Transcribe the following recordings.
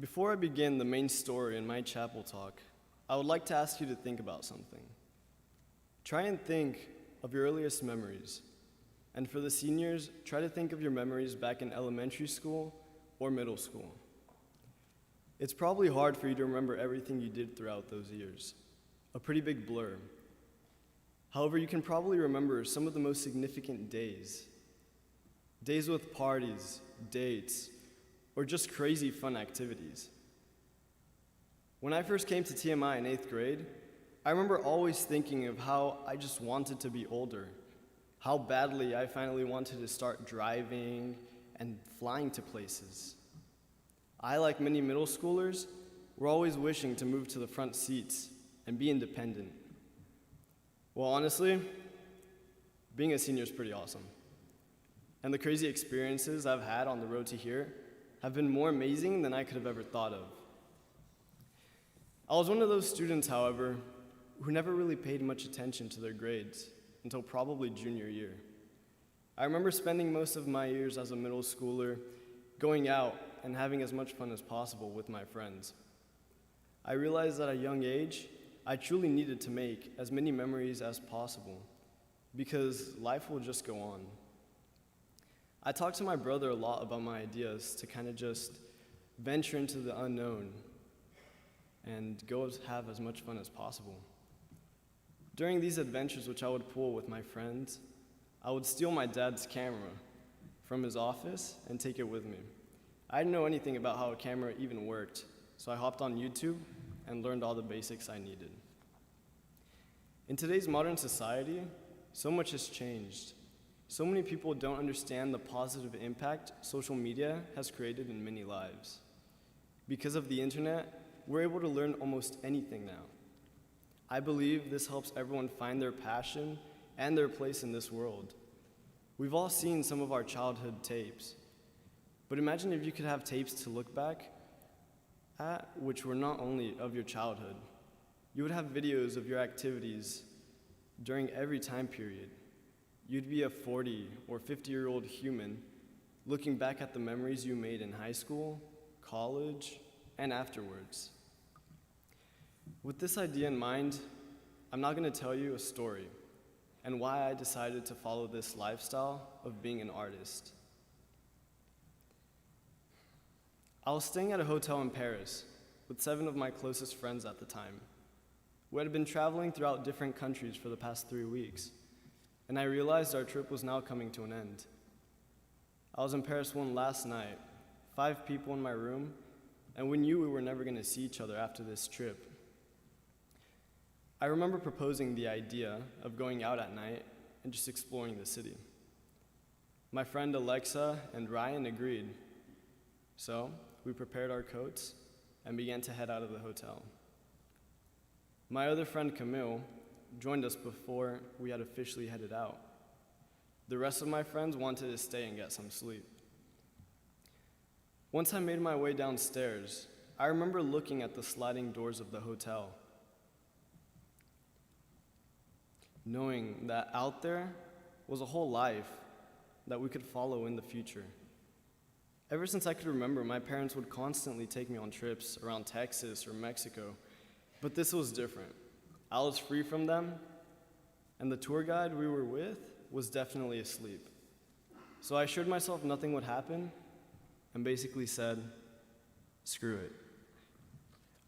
Before I begin the main story in my chapel talk, I would like to ask you to think about something. Try and think of your earliest memories. And for the seniors, try to think of your memories back in elementary school or middle school. It's probably hard for you to remember everything you did throughout those years, a pretty big blur. However, you can probably remember some of the most significant days. Days with parties, dates, or just crazy fun activities. When I first came to TMI in 8th grade, I remember always thinking of how I just wanted to be older, how badly I finally wanted to start driving and flying to places. I, like many middle schoolers, were always wishing to move to the front seats and be independent. Well, honestly, being a senior is pretty awesome. And the crazy experiences I've had on the road to here have been more amazing than I could have ever thought of. I was one of those students, however, who never really paid much attention to their grades until probably junior year. I remember spending most of my years as a middle schooler going out and having as much fun as possible with my friends. I realized at a young age, I truly needed to make as many memories as possible because life will just go on. I talked to my brother a lot about my ideas to kind of just venture into the unknown and go have as much fun as possible. During these adventures which I would pull with my friends, I would steal my dad's camera from his office and take it with me. I didn't know anything about how a camera even worked, so I hopped on YouTube and learned all the basics I needed. In today's modern society, so much has changed. So many people don't understand the positive impact social media has created in many lives. Because of the internet, we're able to learn almost anything now. I believe this helps everyone find their passion and their place in this world. We've all seen some of our childhood tapes, but imagine if you could have tapes to look back at which were not only of your childhood. You would have videos of your activities during every time period. You'd be a 40 or 50-year-old human looking back at the memories you made in high school, college, and afterwards. With this idea in mind, I'm now going to tell you a story and why I decided to follow this lifestyle of being an artist. I was staying at a hotel in Paris with 7 of my closest friends at the time. We had been traveling throughout different countries for the past 3 weeks, and I realized our trip was now coming to an end. I was in Paris one last night, 5 people in my room, and we knew we were never going to see each other after this trip. I remember proposing the idea of going out at night and just exploring the city. My friend Alexa and Ryan agreed, so we prepared our coats and began to head out of the hotel. My other friend Camille joined us before we had officially headed out. The rest of my friends wanted to stay and get some sleep. Once I made my way downstairs, I remember looking at the sliding doors of the hotel, knowing that out there was a whole life that we could follow in the future. Ever since I could remember, my parents would constantly take me on trips around Texas or Mexico, but this was different. I was free from them, and the tour guide we were with was definitely asleep. So I assured myself nothing would happen and basically said, screw it.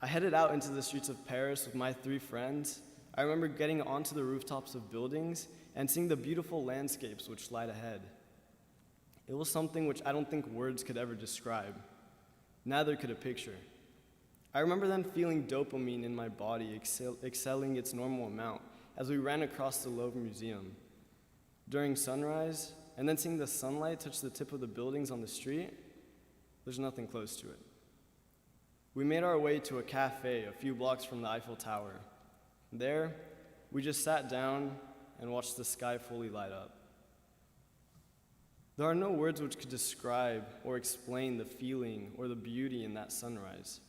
I headed out into the streets of Paris with my 3 friends. I remember getting onto the rooftops of buildings and seeing the beautiful landscapes which lied ahead. It was something which I don't think words could ever describe. Neither could a picture. I remember then feeling dopamine in my body excelling its normal amount as we ran across the Louvre Museum. During sunrise, and then seeing the sunlight touch the tip of the buildings on the street, there's nothing close to it. We made our way to a cafe a few blocks from the Eiffel Tower. There, we just sat down and watched the sky fully light up. There are no words which could describe or explain the feeling or the beauty in that sunrise.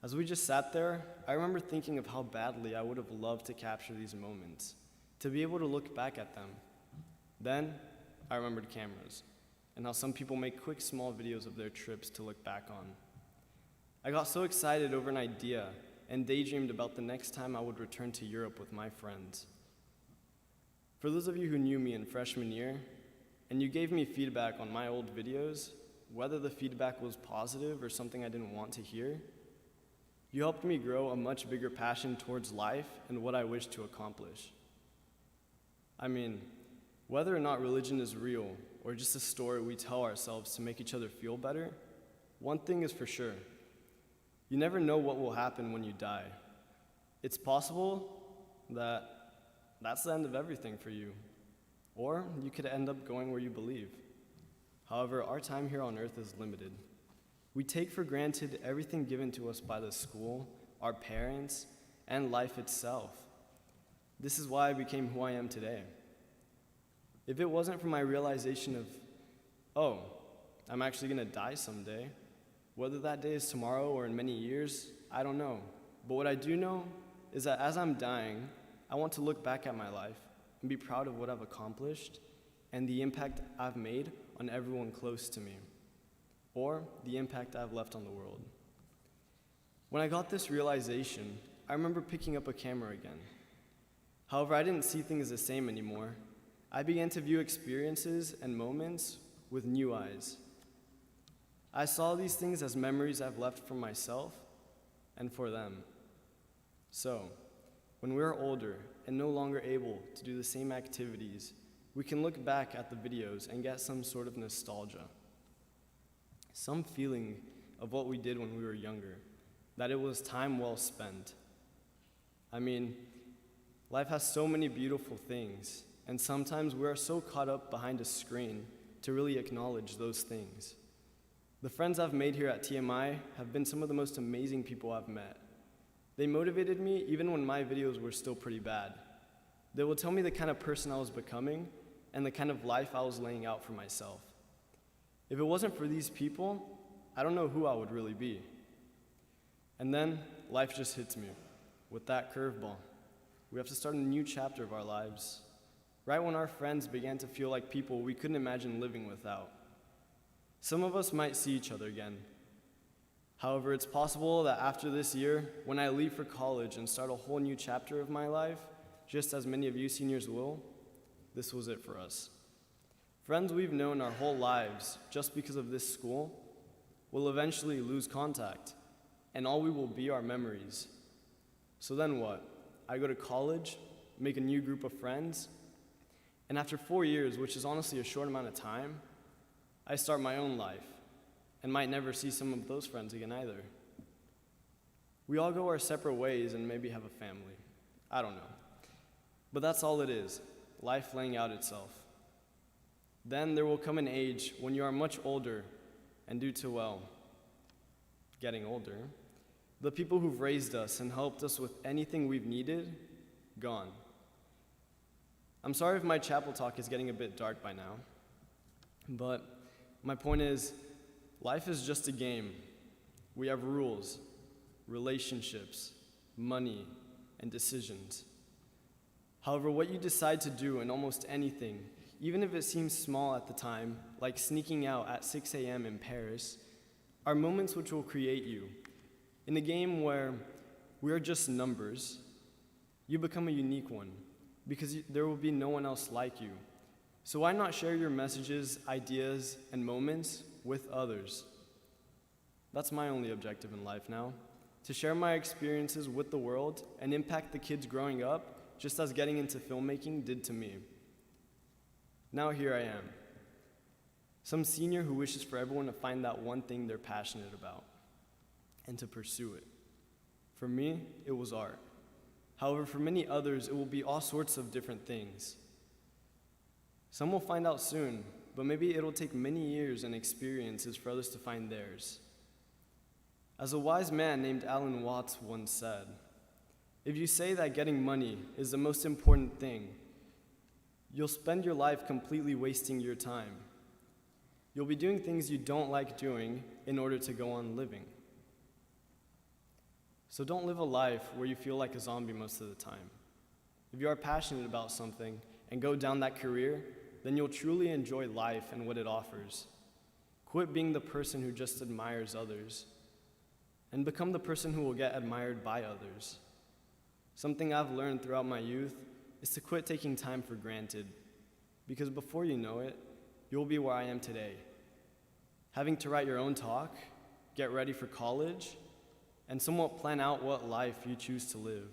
As we just sat there, I remember thinking of how badly I would have loved to capture these moments, to be able to look back at them. Then, I remembered cameras, and how some people make quick, small videos of their trips to look back on. I got so excited over an idea and daydreamed about the next time I would return to Europe with my friends. For those of you who knew me in freshman year, and you gave me feedback on my old videos, whether the feedback was positive or something I didn't want to hear, you helped me grow a much bigger passion towards life and what I wish to accomplish. I mean, whether or not religion is real or just a story we tell ourselves to make each other feel better, one thing is for sure. You never know what will happen when you die. It's possible that that's the end of everything for you, or you could end up going where you believe. However, our time here on earth is limited. We take for granted everything given to us by the school, our parents, and life itself. This is why I became who I am today. If it wasn't for my realization of, oh, I'm actually gonna die someday, whether that day is tomorrow or in many years, I don't know. But what I do know is that as I'm dying, I want to look back at my life and be proud of what I've accomplished and the impact I've made on everyone close to me, or the impact I've left on the world. When I got this realization, I remember picking up a camera again. However, I didn't see things the same anymore. I began to view experiences and moments with new eyes. I saw these things as memories I've left for myself and for them. So, when we're older and no longer able to do the same activities, we can look back at the videos and get some sort of nostalgia, some feeling of what we did when we were younger, that it was time well spent. I mean, life has so many beautiful things, and sometimes we are so caught up behind a screen to really acknowledge those things. The friends I've made here at TMI have been some of the most amazing people I've met. They motivated me even when my videos were still pretty bad. They will tell me the kind of person I was becoming and the kind of life I was laying out for myself. If it wasn't for these people, I don't know who I would really be. And then life just hits me with that curveball. We have to start a new chapter of our lives, right when our friends began to feel like people we couldn't imagine living without. Some of us might see each other again. However, it's possible that after this year, when I leave for college and start a whole new chapter of my life, just as many of you seniors will, this was it for us. Friends we've known our whole lives just because of this school will eventually lose contact, and all we will be are memories. So then what? I go to college, make a new group of friends, and after 4 years, which is honestly a short amount of time, I start my own life, and might never see some of those friends again either. We all go our separate ways and maybe have a family. I don't know. But that's all it is, life laying out itself. Then there will come an age when you are much older, and due to, well, getting older, the people who've raised us and helped us with anything we've needed, gone. I'm sorry if my chapel talk is getting a bit dark by now, but my point is, life is just a game. We have rules, relationships, money, and decisions. However, what you decide to do in almost anything, even if it seems small at the time, like sneaking out at 6 a.m. in Paris, are moments which will create you. In a game where we are just numbers, you become a unique one, because there will be no one else like you. So why not share your messages, ideas, and moments with others? That's my only objective in life now, to share my experiences with the world and impact the kids growing up, just as getting into filmmaking did to me. Now here I am, some senior who wishes for everyone to find that one thing they're passionate about and to pursue it. For me, it was art. However, for many others, it will be all sorts of different things. Some will find out soon, but maybe it'll take many years and experiences for others to find theirs. As a wise man named Alan Watts once said, if you say that getting money is the most important thing, you'll spend your life completely wasting your time. You'll be doing things you don't like doing in order to go on living. So don't live a life where you feel like a zombie most of the time. If you are passionate about something and go down that career, then you'll truly enjoy life and what it offers. Quit being the person who just admires others. and become the person who will get admired by others. Something I've learned throughout my youth is to quit taking time for granted, because before you know it, you'll be where I am today, having to write your own talk, get ready for college, and somewhat plan out what life you choose to live.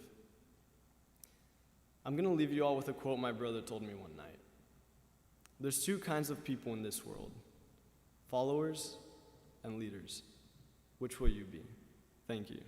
I'm going to leave you all with a quote my brother told me one night. There's two kinds of people in this world, followers and leaders. Which will you be? Thank you.